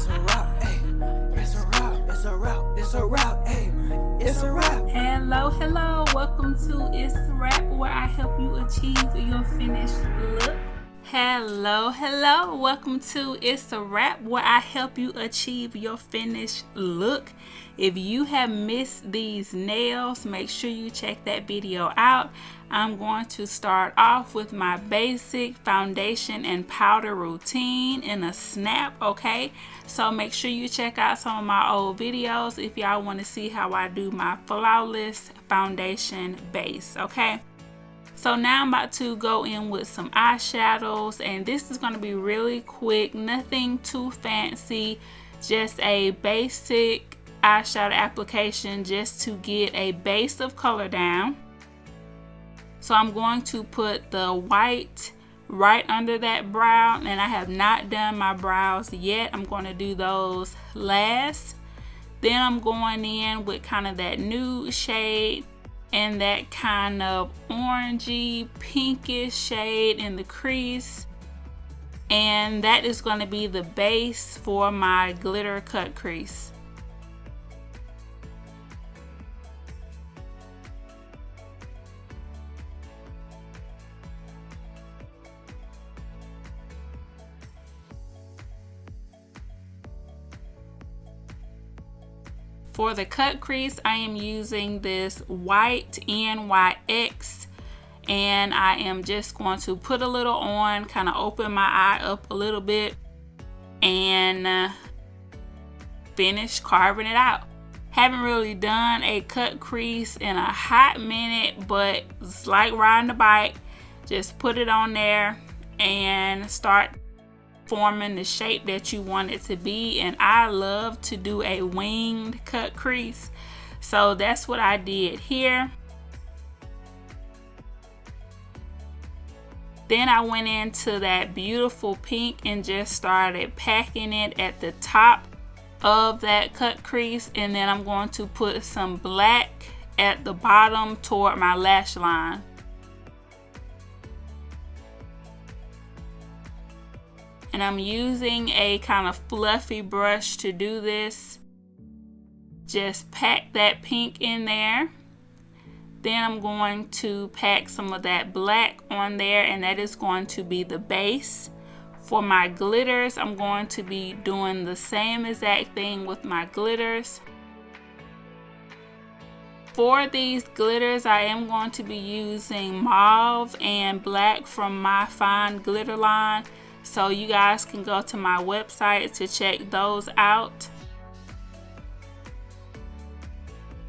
It's a wrap, ayy. It's a wrap, it's a wrap, it's a wrap, ayy. It's a wrap. Hello, welcome to Itz Sirap, where I help you achieve your finished look. Hello, welcome to Itz Sirap, where I help you achieve your finished look. If you have missed these nails, make sure you check that video out. I'm going to start off with my basic foundation and powder routine in a snap, okay? So make sure you check out some of my old videos if y'all want to see how I do my flawless foundation base, okay? So now I'm about to go in with some eyeshadows, and this is going to be really quick, nothing too fancy, just a basic eyeshadow application just to get a base of color down. So I'm going to put the white right under that brow, and I have not done my brows yet. I'm going to do those last. Then I'm going in with kind of that nude shade and that kind of orangey pinkish shade in the crease, and that is going to be the base for my glitter cut crease. For the cut crease, I am using this white NYX, and I am just going to put a little on, kind of open my eye up a little bit, and finish carving it out. Haven't really done a cut crease in a hot minute, but it's like riding a bike. Just put it on there and start forming the shape that you want it to be. And I love to do a winged cut crease, so that's what I did here. Then I went into that beautiful pink and just started packing it at the top of that cut crease, and then I'm going to put some black at the bottom toward my lash line. And I'm using a kind of fluffy brush to do this. Just pack that pink in there. Then I'm going to pack some of that black on there, and that is going to be the base. For my glitters, I'm going to be doing the same exact thing with my glitters. For these glitters, I am going to be using mauve and black from my fine glitter line. So you guys can go to my website to check those out.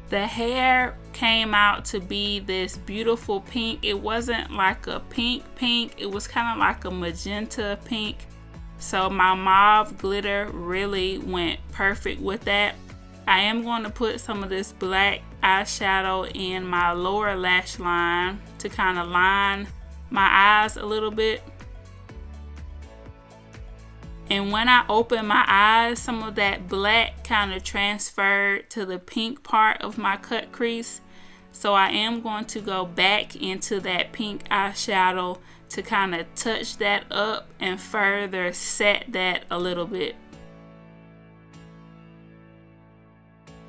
The hair came out to be this beautiful pink. It wasn't like a pink, it was kind of like a magenta pink. So my mauve glitter really went perfect with that. I am going to put some of this black eyeshadow in my lower lash line to kind of line my eyes a little bit. And when I open my eyes, some of that black kind of transferred to the pink part of my cut crease. So I am going to go back into that pink eyeshadow to kind of touch that up and further set that a little bit.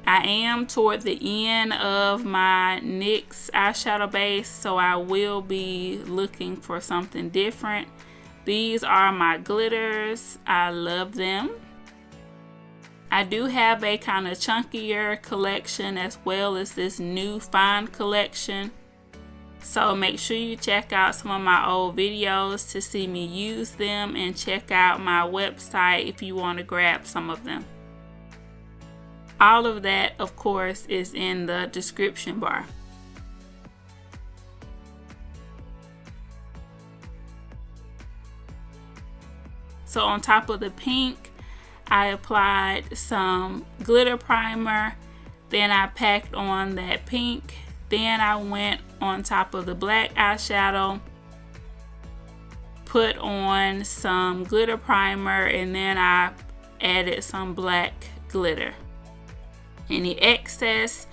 I am toward the end of my NYX eyeshadow base, so I will be looking for something different. These are my glitters. I love them. I do have a kind of chunkier collection as well as this new fine collection. So make sure you check out some of my old videos to see me use them, and check out my website if you want to grab some of them. All of that, of course, is in the description bar. So on top of the pink, I applied some glitter primer. Then I packed on that pink. Then I went on top of the black eyeshadow, put on some glitter primer, and then I added some black glitter. Any excess,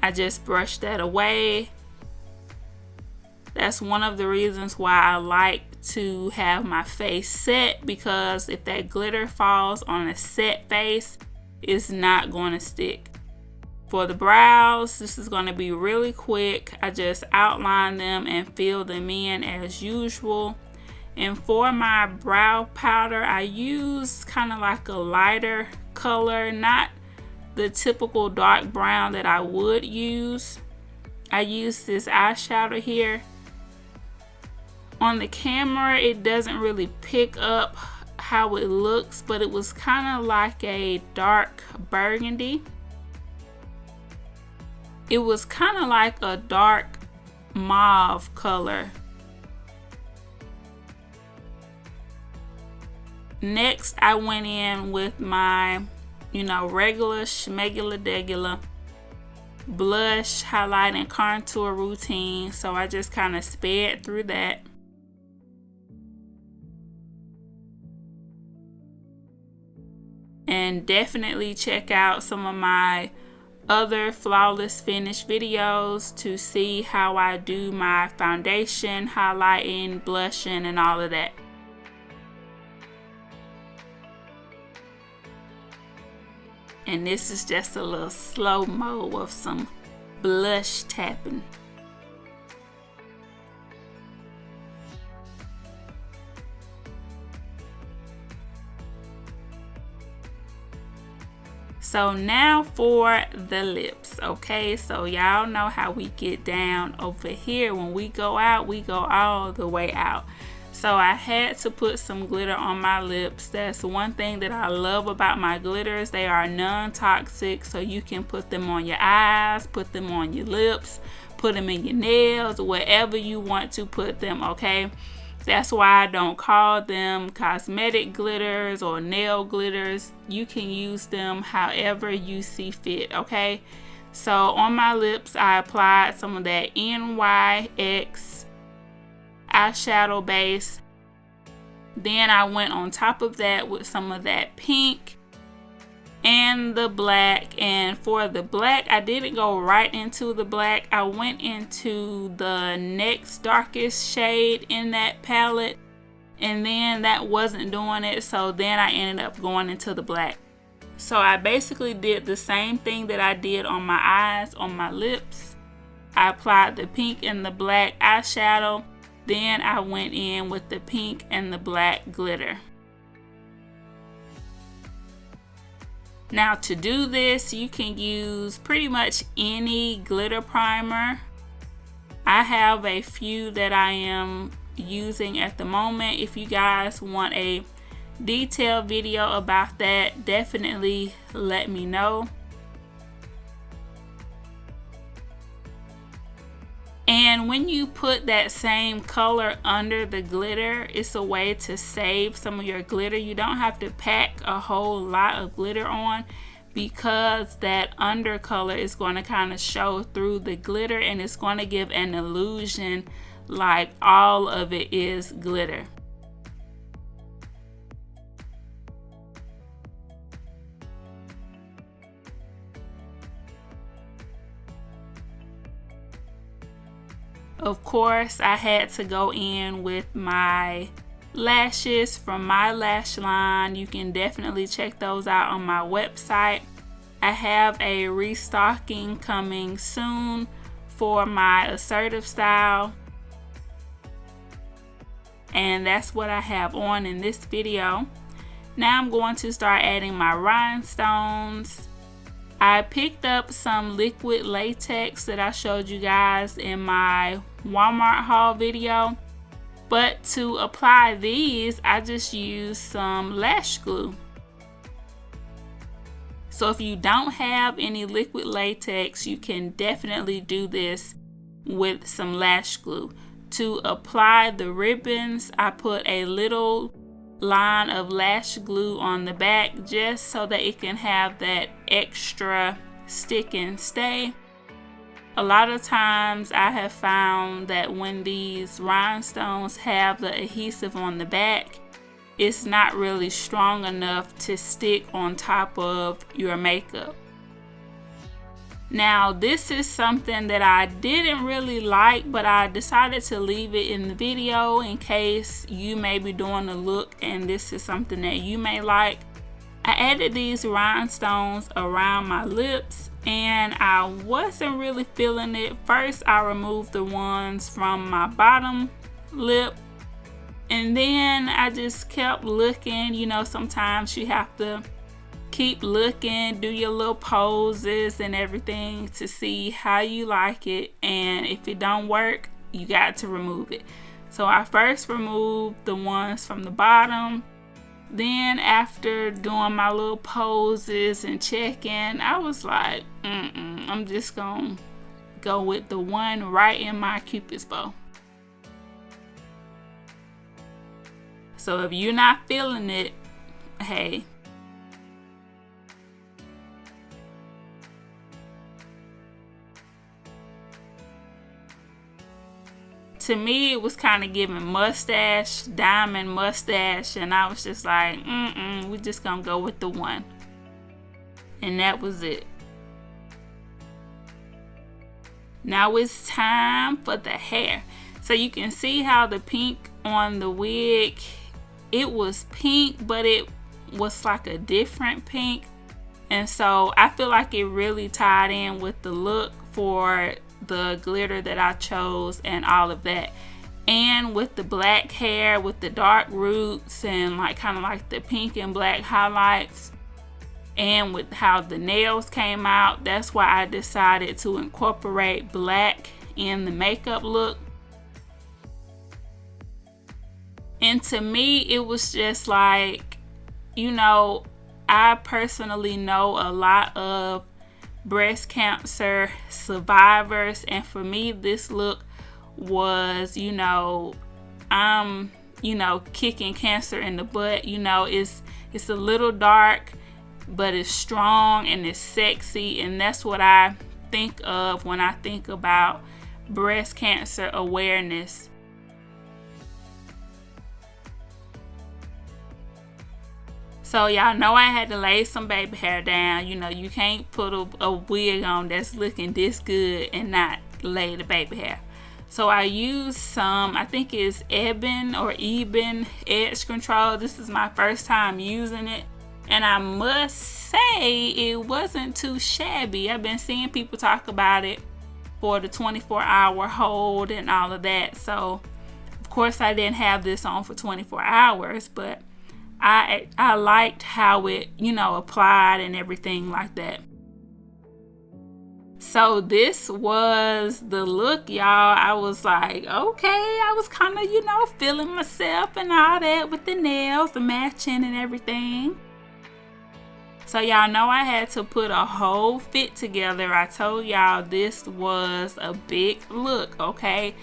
I just brushed that away. That's one of the reasons why I like to have my face set, because if that glitter falls on a set face, it's not going to stick. For the brows, this is going to be really quick. I just outline them and fill them in as usual. And for my brow powder, I use kind of like a lighter color, not the typical dark brown that I would use. I use this eyeshadow here. On the camera, it doesn't really pick up how it looks, but it was kind of like a dark burgundy. It was kind of like a dark mauve color. Next, I went in with my, regular schmegular blush, highlight, and contour routine. So I just kind of sped through that. And definitely check out some of my other flawless finish videos to see how I do my foundation, highlighting, blushing, and all of that. And this is just a little slow-mo of some blush tapping. So now for the lips, okay? So y'all know how we get down over here. When we go out, we go all the way out. So I had to put some glitter on my lips. That's one thing that I love about my glitters. They are non-toxic, so you can put them on your eyes, put them on your lips, put them in your nails, wherever you want to put them, okay? That's why I don't call them cosmetic glitters or nail glitters. You can use them however you see fit, okay? So on my lips, I applied some of that NYX eyeshadow base. Then I went on top of that with some of that pink and the black. And for the black, I didn't go right into the black. I went into the next darkest shade in that palette, and then that wasn't doing it, so then I ended up going into the black. So I basically did the same thing that I did on my eyes, on my lips. I applied the pink and the black eyeshadow. Then I went in with the pink and the black glitter. Now to do this, you can use pretty much any glitter primer. I have a few that I am using at the moment. If you guys want a detailed video about that, definitely let me know. And when you put that same color under the glitter, it's a way to save some of your glitter. You don't have to pack a whole lot of glitter on, because that under color is going to kind of show through the glitter, and it's going to give an illusion like all of it is glitter. Of course, I had to go in with my lashes from my lash line. You can definitely check those out on my website. I have a restocking coming soon for my assertive style. And that's what I have on in this video. Now I'm going to start adding my rhinestones. I picked up some liquid latex that I showed you guys in my Walmart haul video. But to apply these, I just used some lash glue. So if you don't have any liquid latex, you can definitely do this with some lash glue. To apply the ribbons, I put a little line of lash glue on the back just so that it can have that extra stick and stay. A lot of times I have found that when these rhinestones have the adhesive on the back, it's not really strong enough to stick on top of your makeup. Now, this is something that I didn't really like, but I decided to leave it in the video in case you may be doing a look and this is something that you may like. I added these rhinestones around my lips and I wasn't really feeling it. First, I removed the ones from my bottom lip, and then I just kept looking. You know, sometimes you have to keep looking, do your little poses and everything to see how you like it, and if it don't work, you got to remove it. So I first removed the ones from the bottom. Then after doing my little poses and checking, I was like, I'm just gonna go with the one right in my Cupid's bow. So if you're not feeling it, hey. To me, it was kind of giving mustache, diamond mustache, and I was just like, we're just gonna go with the one. And that was it. Now it's time for the hair. So you can see how the pink on the wig, it was pink, but it was like a different pink. And so I feel like it really tied in with the look for the glitter that I chose and all of that. And with the black hair with the dark roots and like kind of like the pink and black highlights, and with how the nails came out, that's why I decided to incorporate black in the makeup look. And to me, it was just like, you know, I personally know a lot of breast cancer survivors, and for me this look was, you know, I'm, you know, kicking cancer in the butt. You know, it's a little dark, but it's strong and it's sexy, and that's what I think of when I think about breast cancer awareness. So y'all know I had to lay some baby hair down. You know, you can't put a wig on that's looking this good and not lay the baby hair. So I used some, I think it's Eben Edge Control. This is my first time using it, and I must say it wasn't too shabby. I've been seeing people talk about it for the 24-hour hold and all of that. So of course I didn't have this on for 24 hours, but I liked how it, you know, applied and everything like that. So this was the look, y'all. I was like, okay, I was kind of, you know, feeling myself and all that with the nails, the matching and everything. So y'all know I had to put a whole fit together. I told y'all this was a big look, okay?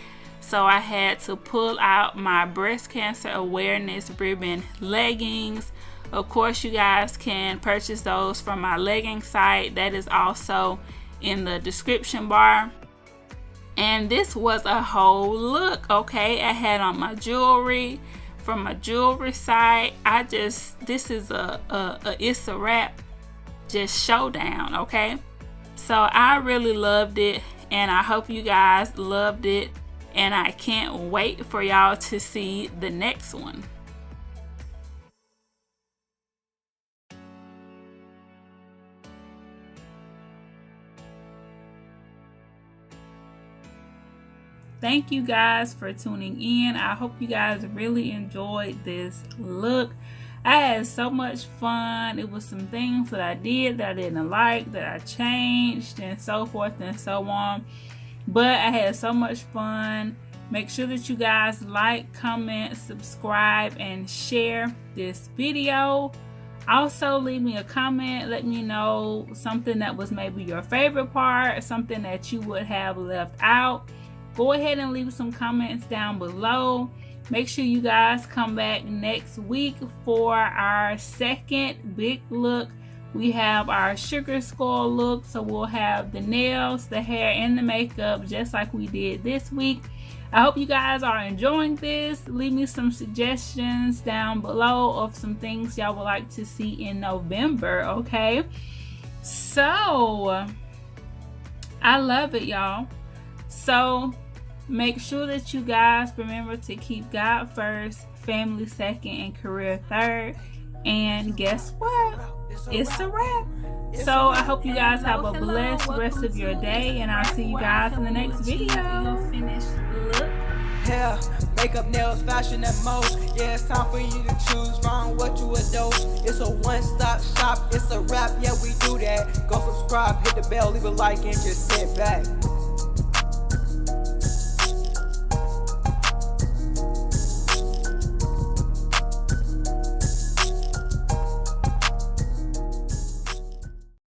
So I had to pull out my breast cancer awareness ribbon leggings. Of course, you guys can purchase those from my legging site. That is also in the description bar. And this was a whole look, okay? I had on my jewelry from my jewelry site. This is a Itz Sirap just showdown, okay? So I really loved it, and I hope you guys loved it. And I can't wait for y'all to see the next one. Thank you guys for tuning in. I hope you guys really enjoyed this look. I had so much fun. It was some things that I did that I didn't like, that I changed, and so forth and so on. But I had so much fun. Make sure that you guys like, comment, subscribe, and share this video. Also, leave me a comment. Let me know something that was maybe your favorite part, something that you would have left out. Go ahead and leave some comments down below. Make sure you guys come back next week for our second big look. We have our sugar skull look, so we'll have the nails, the hair, and the makeup just like we did this week. I hope you guys are enjoying this. Leave me some suggestions down below of some things y'all would like to see in November, okay? So, I love it, y'all. So make sure that you guys remember to keep God first, family second, and career third. And guess what? It's a wrap. So I hope you guys have a blessed rest of your day, and I'll see you guys in the next video. Finished look. Hair, makeup, nails, fashion, and most. Yeah, it's time for you to choose wrong what you adore. It's a one-stop shop, it's a wrap, yeah, we do that. Go subscribe, hit the bell, leave a like, and just sit back.